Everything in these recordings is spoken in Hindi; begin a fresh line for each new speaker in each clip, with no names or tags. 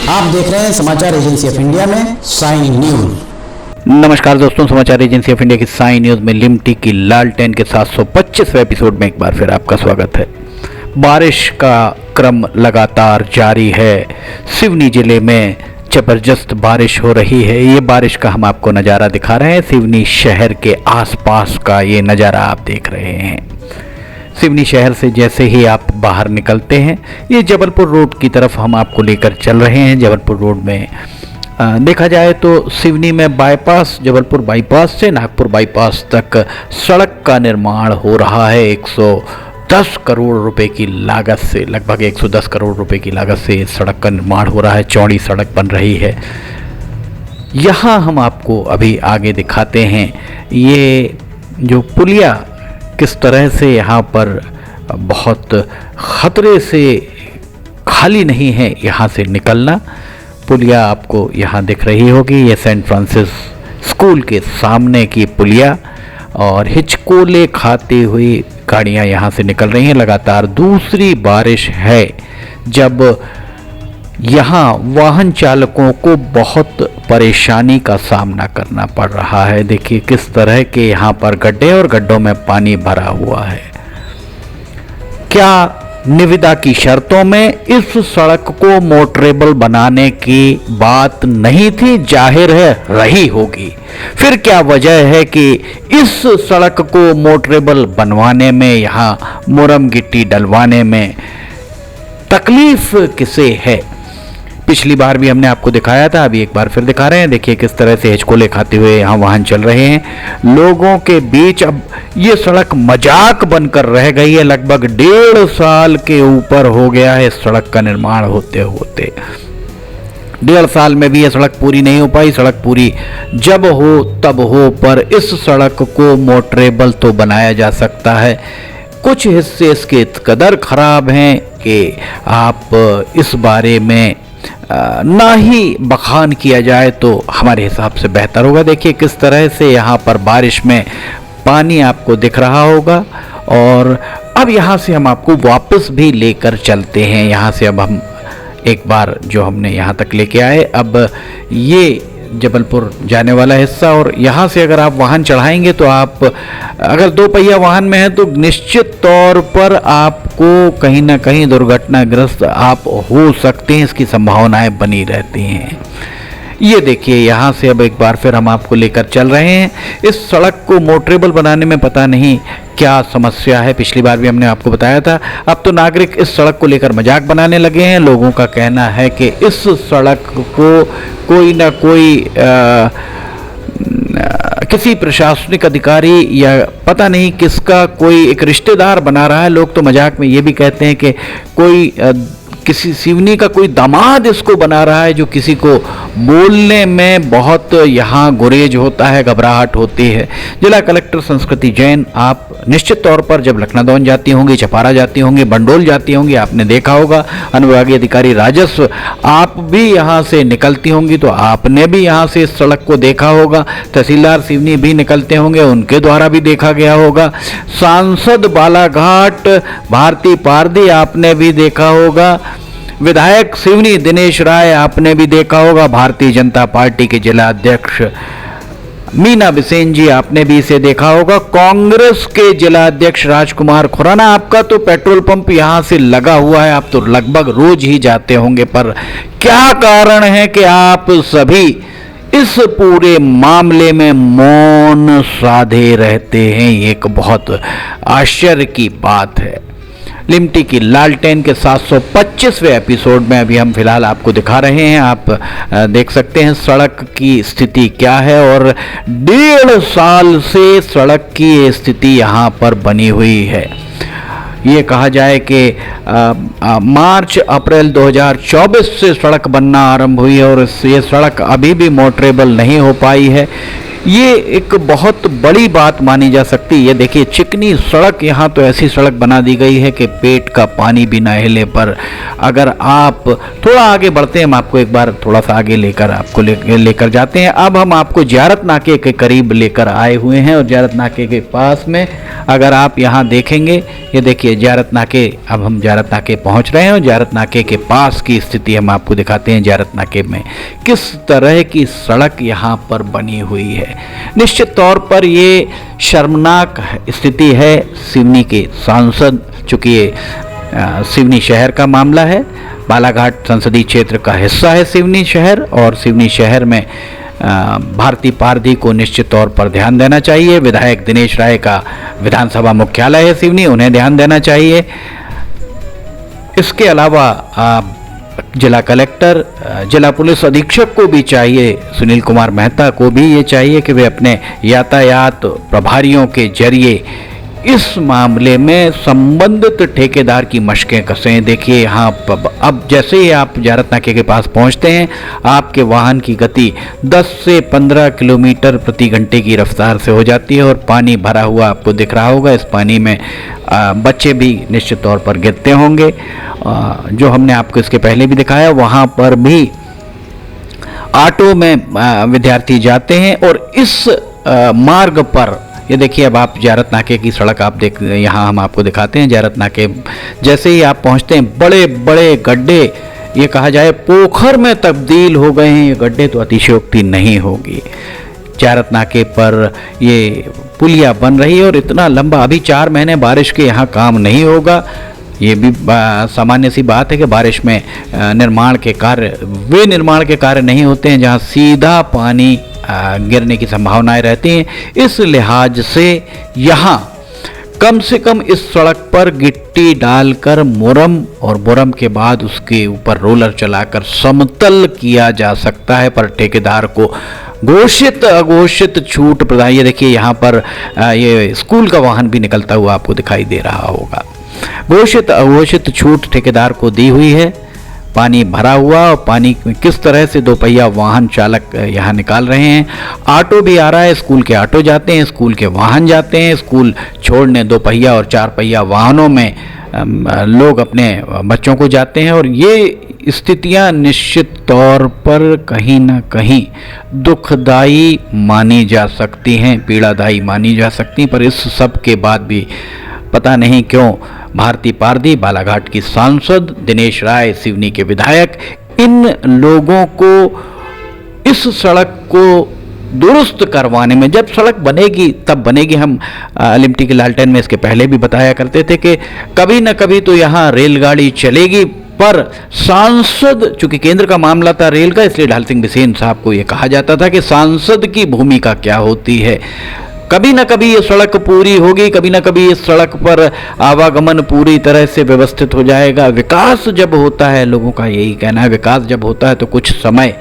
आप देख रहे हैं समाचार एजेंसी ऑफ इंडिया में साई न्यूज।
नमस्कार दोस्तों, समाचार एजेंसी ऑफ इंडिया की साई न्यूज में लिमटी की लालटेन के 725वें एपिसोड में एक बार फिर आपका स्वागत है। बारिश का क्रम लगातार जारी है। सिवनी जिले में जबरदस्त बारिश हो रही है। ये बारिश का हम आपको नज़ारा दिखा रहे हैं। सिवनी शहर के आसपास का ये नज़ारा आप देख रहे हैं। सिवनी शहर से जैसे ही आप बाहर निकलते हैं, ये जबलपुर रोड की तरफ हम आपको लेकर चल रहे हैं। जबलपुर रोड में देखा जाए तो सिवनी में बाईपास, जबलपुर बाईपास से नागपुर बाईपास तक सड़क का निर्माण हो रहा है। 110 करोड़ रुपए की लागत से, लगभग 110 करोड़ रुपए की लागत से सड़क का निर्माण हो रहा है। चौड़ी सड़क बन रही है। यहाँ हम आपको अभी आगे दिखाते हैं ये जो पुलिया किस तरह से यहाँ पर बहुत ख़तरे से खाली नहीं है यहाँ से निकलना। पुलिया आपको यहाँ दिख रही होगी, ये सेंट फ्रांसिस स्कूल के सामने की पुलिया, और हिचकोले खाती हुई गाड़ियाँ यहाँ से निकल रही हैं। लगातार दूसरी बारिश है जब यहाँ वाहन चालकों को बहुत परेशानी का सामना करना पड़ रहा है। देखिए किस तरह के यहाँ पर गड्ढे और गड्ढों में पानी भरा हुआ है। क्या निविदा की शर्तों में इस सड़क को मोटरेबल बनाने की बात नहीं थी? जाहिर है रही होगी। फिर क्या वजह है कि इस सड़क को मोटरेबल बनवाने में, यहाँ मुरम गिट्टी डलवाने में तकलीफ किसे है? पिछली बार भी हमने आपको दिखाया था, अभी एक बार फिर दिखा रहे हैं। देखिए किस तरह से हिचकोले खाते हुए यहाँ वाहन चल रहे हैं। लोगों के बीच अब ये सड़क मजाक बनकर रह गई है। लगभग 1.5 साल के ऊपर हो गया है इस सड़क का निर्माण होते होते। 1.5 साल में भी ये सड़क पूरी नहीं हो पाई। सड़क पूरी जब हो तब हो, पर इस सड़क को मोटरेबल तो बनाया जा सकता है। कुछ हिस्से इसके इस कदर खराब हैं कि आप इस बारे में ना ही बखान किया जाए तो हमारे हिसाब से बेहतर होगा। देखिए किस तरह से यहाँ पर बारिश में पानी आपको दिख रहा होगा। और अब यहाँ से हम आपको वापस भी लेकर चलते हैं। यहाँ से अब हम एक बार जो हमने यहाँ तक लेके आए, अब ये जबलपुर जाने वाला हिस्सा, और यहाँ से अगर आप वाहन चढ़ाएंगे तो आप अगर 2 पहिया वाहन में है तो निश्चित तौर पर आपको कहीं ना कहीं दुर्घटनाग्रस्त आप हो सकते हैं। इसकी संभावनाएं बनी रहती हैं। ये देखिए यहाँ से अब एक बार फिर हम आपको लेकर चल रहे हैं। इस सड़क को मोटरेबल बनाने में पता नहीं क्या समस्या है। पिछली बार भी हमने आपको बताया था। अब तो नागरिक इस सड़क को लेकर मजाक बनाने लगे हैं। लोगों का कहना है कि इस सड़क को कोई ना कोई किसी प्रशासनिक अधिकारी या पता नहीं किसका कोई एक रिश्तेदार बना रहा है। लोग तो मजाक में ये भी कहते हैं कि कोई किसी सिवनी का कोई दामाद इसको बना रहा है, जो किसी को बोलने में बहुत यहाँ गुरेज होता है, घबराहट होती है। जिला कलेक्टर संस्कृति जैन, आप निश्चित तौर पर जब लखनादौन जाती होंगी, चपारा जाती होंगी, बंडोल जाती होंगी, आपने देखा होगा। अनुविभागीय अधिकारी राजस्व, आप भी यहाँ से निकलती होंगी तो आपने भी यहाँ से इस सड़क को देखा होगा। तहसीलदार सिवनी भी निकलते होंगे, उनके द्वारा भी देखा गया होगा। सांसद बालाघाट भारती पारदी आपने भी देखा होगा। विधायक सिवनी दिनेश राय आपने भी देखा होगा। भारतीय जनता पार्टी के जिला अध्यक्ष मीना बिसेन जी, आपने भी इसे देखा होगा। कांग्रेस के जिला अध्यक्ष राजकुमार खुराना, आपका तो पेट्रोल पंप यहां से लगा हुआ है, आप तो लगभग रोज ही जाते होंगे। पर क्या कारण है कि आप सभी इस पूरे मामले में मौन साधे रहते हैं? ये एक बहुत आश्चर्य की बात है। लिमटी की लालटेन के 725वें एपिसोड में अभी हम फिलहाल आपको दिखा रहे हैं। आप देख सकते हैं सड़क की स्थिति क्या है, और 1.5 साल से सड़क की ये स्थिति यहाँ पर बनी हुई है। ये कहा जाए कि मार्च अप्रैल 2024 से सड़क बनना आरंभ हुई है और ये सड़क अभी भी मोटरेबल नहीं हो पाई है। ये एक बहुत बड़ी बात मानी जा सकती है। ये देखिए चिकनी सड़क, यहाँ तो ऐसी सड़क बना दी गई है कि पेट का पानी भी ना हिले। पर अगर आप थोड़ा आगे बढ़ते हैं, हम आपको एक बार थोड़ा सा आगे लेकर जाते हैं। अब हम आपको ज़ियारत नाके के करीब लेकर आए हुए हैं और ज़ियारत नाके के पास में अगर आप यहाँ देखेंगे, ये देखिए ज़ियारत नाके, अब हम ज़ियारत नाके पहुँच रहे हैं और ज़ियारत नाके के पास की स्थिति हम आपको दिखाते हैं। ज़ियारत नाके में किस तरह की सड़क यहाँ पर बनी हुई है। निश्चित तौर पर ये शर्मनाक स्थिति है सिवनी के सांसद, चूँकि ये सिवनी शहर का मामला है, बालाघाट संसदीय क्षेत्र का हिस्सा है सिवनी शहर, और सिवनी शहर में भारती पारधी को निश्चित तौर पर ध्यान देना चाहिए। विधायक दिनेश राय का विधानसभा मुख्यालय है सिवनी, उन्हें ध्यान देना चाहिए। इसके अलावा जिला कलेक्टर, जिला पुलिस अधीक्षक को भी चाहिए, सुनील कुमार मेहता को भी ये चाहिए कि वे अपने यातायात प्रभारियों के जरिए इस मामले में संबंधित ठेकेदार की मशकें कसें। देखिए यहाँ अब जैसे ही आप ज़ियारत नाके के पास पहुँचते हैं, आपके वाहन की गति 10 से 15 किलोमीटर प्रति घंटे की रफ्तार से हो जाती है और पानी भरा हुआ आपको दिख रहा होगा। इस पानी में बच्चे भी निश्चित तौर पर गिरते होंगे। जो हमने आपको इसके पहले भी दिखाया, वहाँ पर भी ऑटो में विद्यार्थी जाते हैं और इस मार्ग पर ये देखिए, अब आप ज़ियारत नाके की सड़क आप यहाँ हम आपको दिखाते हैं। ज़ियारत नाके जैसे ही आप पहुँचते हैं, बड़े बड़े गड्ढे, ये कहा जाए पोखर में तब्दील हो गए हैं। ये गड्ढे तो अतिशयोक्ति नहीं होगी। ज़ियारत नाके पर ये पुलिया बन रही है और इतना लंबा, अभी 4 महीने बारिश के यहाँ काम नहीं होगा। ये भी सामान्य सी बात है कि बारिश में निर्माण के कार्य नहीं होते हैं जहाँ सीधा पानी गिरने की संभावनाएं रहती हैं। इस लिहाज से यहाँ कम से कम इस सड़क पर गिट्टी डालकर मुरम और मुरम के बाद उसके ऊपर रोलर चलाकर समतल किया जा सकता है। पर ठेकेदार को घोषित अघोषित छूट प्रदान, ये देखिए यहाँ पर ये स्कूल का वाहन भी निकलता हुआ आपको दिखाई दे रहा होगा। घोषित अघोषित छूट ठेकेदार को दी हुई है। पानी भरा हुआ और पानी में किस तरह से 2 पहिया वाहन चालक यहाँ निकाल रहे हैं। ऑटो भी आ रहा है, स्कूल के ऑटो जाते हैं, स्कूल के वाहन जाते हैं। स्कूल छोड़ने 2 पहिया और 4 पहिया वाहनों में लोग अपने बच्चों को जाते हैं। और ये स्थितियाँ निश्चित तौर पर कहीं ना कहीं दुखदाई मानी जा सकती हैं, पीड़ादायी मानी जा सकती हैं। पर इस सब के बाद भी पता नहीं क्यों भारती पारधी, बालाघाट की सांसद, दिनेश राय सिवनी के विधायक, इन लोगों को इस सड़क को दुरुस्त करवाने में, जब सड़क बनेगी तब बनेगी। हम लिमटी के लालटेन में इसके पहले भी बताया करते थे कि कभी न कभी तो यहाँ रेलगाड़ी चलेगी। पर सांसद, चूंकि केंद्र का मामला था रेल का, इसलिए ढाल सिंह बिसेन साहब को यह कहा जाता था कि सांसद की भूमिका क्या होती है। कभी ना कभी ये सड़क पूरी होगी, कभी ना कभी इस सड़क पर आवागमन पूरी तरह से व्यवस्थित हो जाएगा। विकास जब होता है, लोगों का यही कहना है, विकास जब होता है तो कुछ समय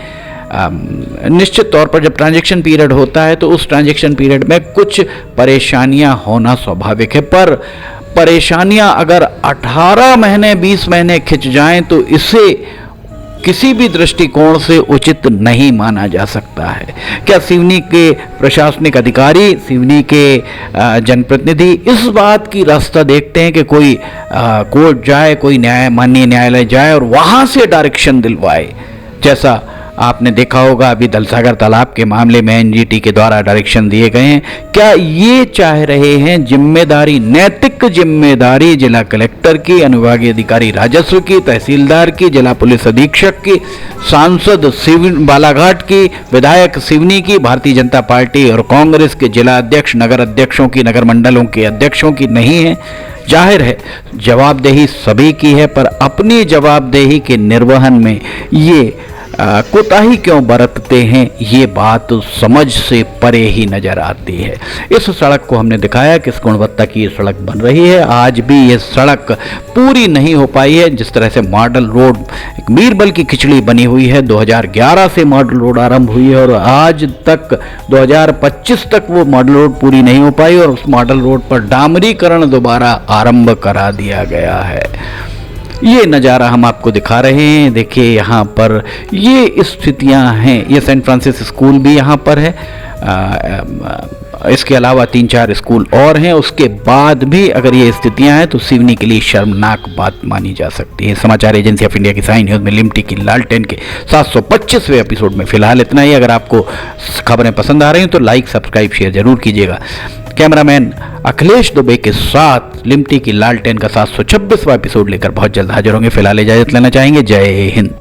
निश्चित तौर पर जब ट्रांजैक्शन पीरियड होता है तो उस ट्रांजैक्शन पीरियड में कुछ परेशानियां होना स्वाभाविक है। पर परेशानियां अगर 18 महीने 20 महीने खिंच जाएं तो इसे किसी भी दृष्टिकोण से उचित नहीं माना जा सकता है। क्या सिवनी के प्रशासनिक अधिकारी, सिवनी के जनप्रतिनिधि इस बात की रास्ता देखते हैं कि कोई कोर्ट जाए, कोई माननीय न्यायालय जाए और वहाँ से डायरेक्शन दिलवाए? जैसा आपने देखा होगा अभी दलसागर तालाब के मामले में एनजीटी के द्वारा डायरेक्शन दिए गए हैं। क्या ये चाह रहे हैं जिम्मेदारी, नैतिक जिम्मेदारी जिला कलेक्टर की, अनुविभागीय अधिकारी राजस्व की, तहसीलदार की, जिला पुलिस अधीक्षक की, सांसद बालाघाट की, विधायक सिवनी की, भारतीय जनता पार्टी और कांग्रेस के जिला अध्यक्ष, नगर अध्यक्षों की, नगर मंडलों के अध्यक्षों की नहीं है? जाहिर है जवाबदेही सभी की है, पर अपनी जवाबदेही के निर्वहन में ये कोताही क्यों बरतते हैं, ये बात समझ से परे ही नजर आती है। इस सड़क को हमने दिखाया किस गुणवत्ता की ये सड़क बन रही है। आज भी ये सड़क पूरी नहीं हो पाई है। जिस तरह से मॉडल रोड, एक बीरबल की खिचड़ी बनी हुई है, 2011 से मॉडल रोड आरंभ हुई है और आज तक 2025 तक वो मॉडल रोड पूरी नहीं हो पाई और उस मॉडल रोड पर डामरीकरण दोबारा आरंभ करा दिया गया है। ये नज़ारा हम आपको दिखा रहे हैं। देखिए यहाँ पर ये स्थितियाँ हैं। ये सेंट फ्रांसिस स्कूल भी यहाँ पर है। इसके अलावा 3-4 स्कूल और हैं। उसके बाद भी अगर ये स्थितियां हैं तो सिवनी के लिए शर्मनाक बात मानी जा सकती है। समाचार एजेंसी ऑफ इंडिया की साई न्यूज़ में लिमटी की लालटेन के 725वें एपिसोड में फिलहाल इतना ही। अगर आपको खबरें पसंद आ रही हैं तो लाइक, सब्सक्राइब, शेयर जरूर कीजिएगा। कैमरामैन अखिलेश दुबे के साथ लिमटी की लालटेन का 726वां एपिसोड लेकर बहुत जल्द हाजिर होंगे। फिलहाल इजाजत लेना चाहेंगे। जय हिंद।